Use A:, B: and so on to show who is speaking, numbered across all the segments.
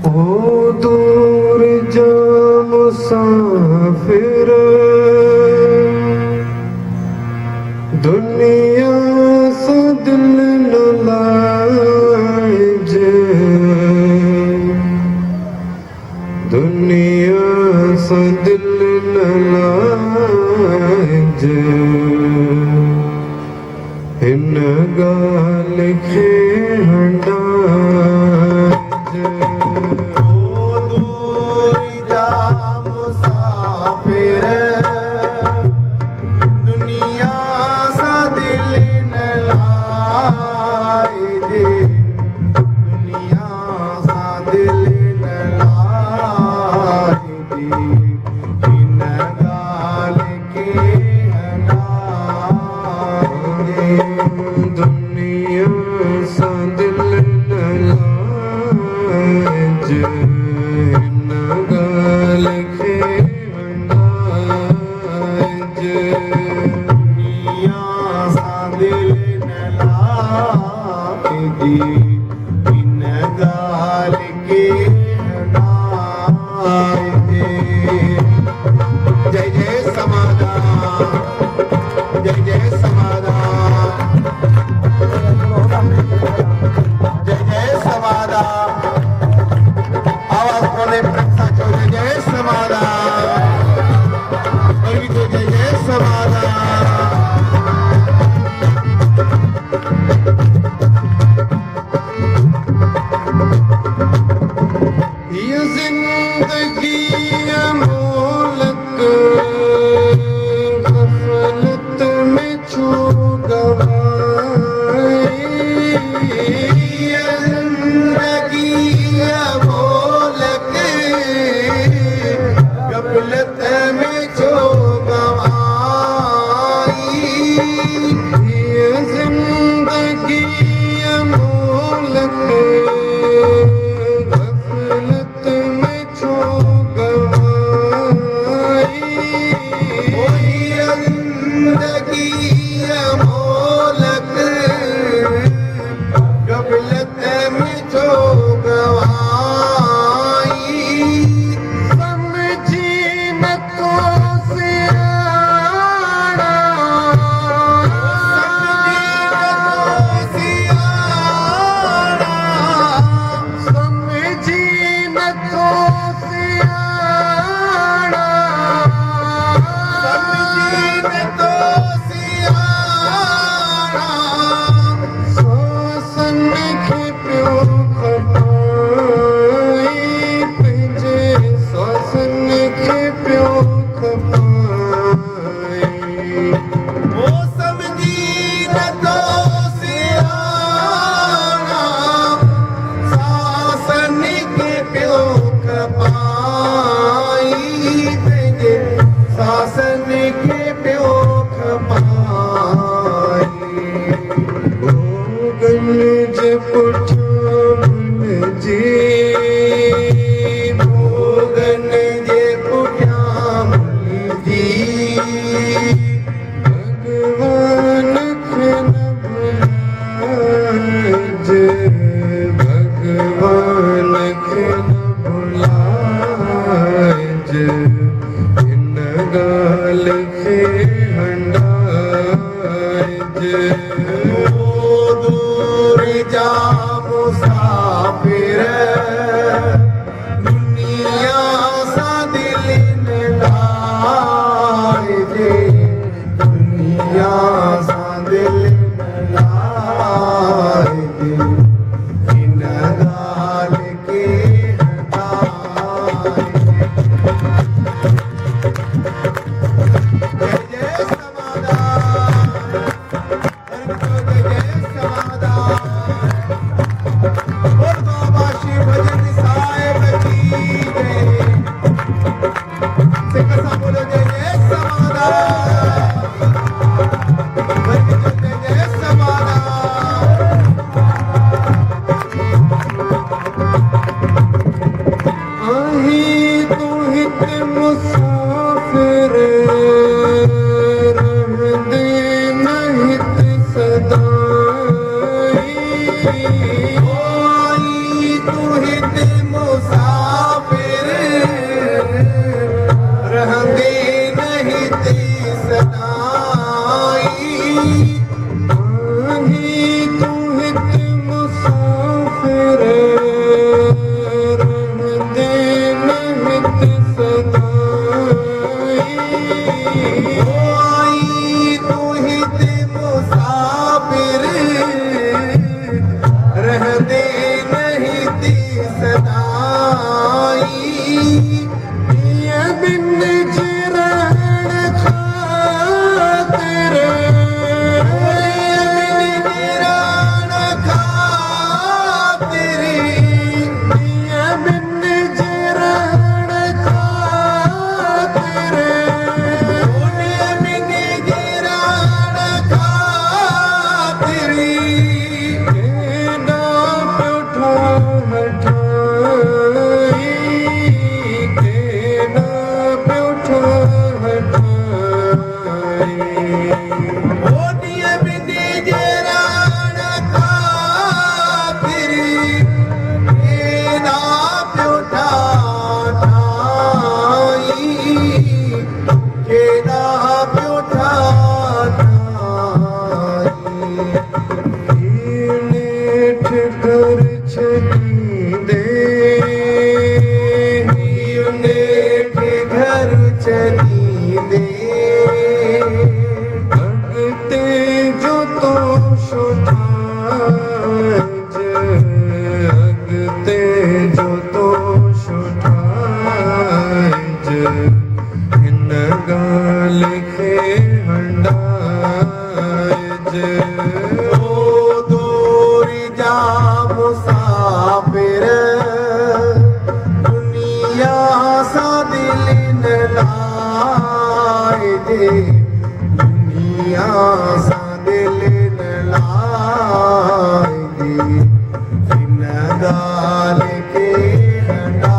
A: ओ दूर जा मुसाफिर दुनिया से दिल न लाए, दुनिया से दिल न लाए, इन गाल के हंडा जय जय समाधान, जय जय समाधान, जय जय समाधान। आवाज बोले प्रक्षा चो जय जय समाधान, जय जय समाधान। ये जिंदगी मोलक गफलत में छू गवाई, ये जिंदगी मोलक गफलत में छू गवाई, ये जिंदगी मोलक
B: Mosa
A: घर चली दे नेठ घर चली दे भगते जो तो सुठाज अगते जो तो सुठाज इन गाल के हंडाज ओ दूर जा मुसाफिर दुनिया सा दिल न लाए दे दुनिया सा दिल न लाए दे इन गाल के हंडाए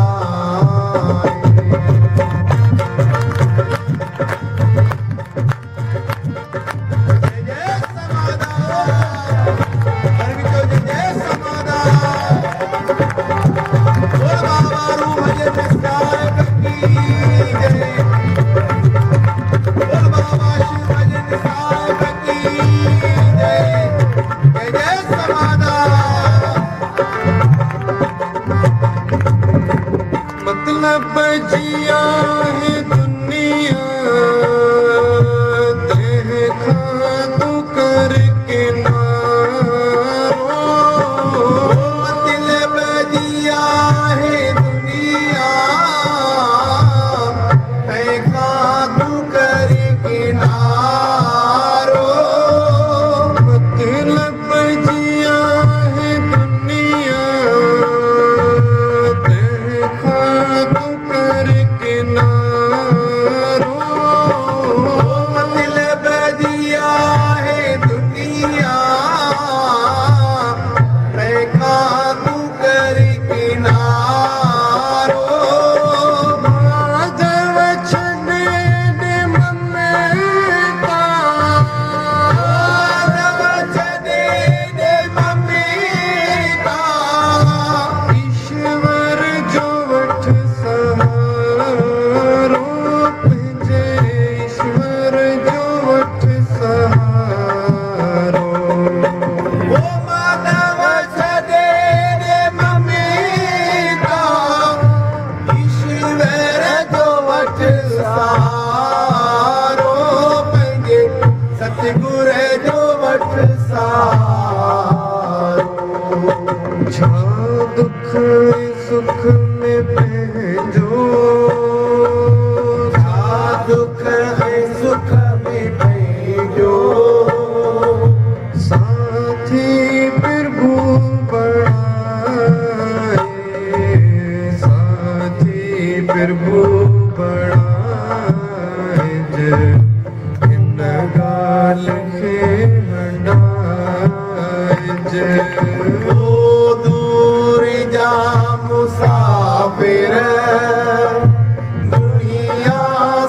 A: मतलब जिया है दुनिया देखा तू करके नारो मतलब जिया है दुनिया देखा तू करके नारो मतलब जिया है दुनिया देखा तू करके नारो मतलब दिया है दुनिया देखा तू करके नारो माधव छने ने ममता माधव छने ने ममता ईश्वर जो वठ सहारो पंहिंजे ईश्वर जो वठ सहारो ओ माधव छॾे ॾे ममता ईश्वर जो वठ सहारो पंहिंजे सतगुर जो वठ सहारो छा दुख सुख में पंहिंजो छा दुख है सुख में पंहिंजो साथी प्रभु बणाए साथी प्रभु बणाए इन गाल खे हंडाए ओ दूर जा मुसाफिर दुनिया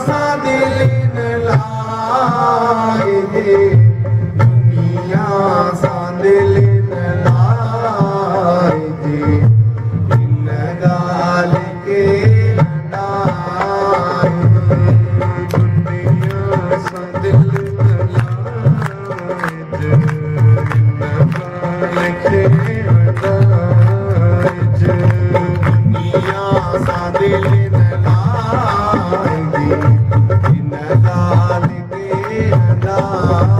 A: सा दिल न लाए दे दुनिया सा दिल न लाए दे इन गाल के हंडाए दुनिया सा दिल न लाए दे इन गाल के हंडाए दुनिया सा दिल न लाए दे इन गाल के हंडाए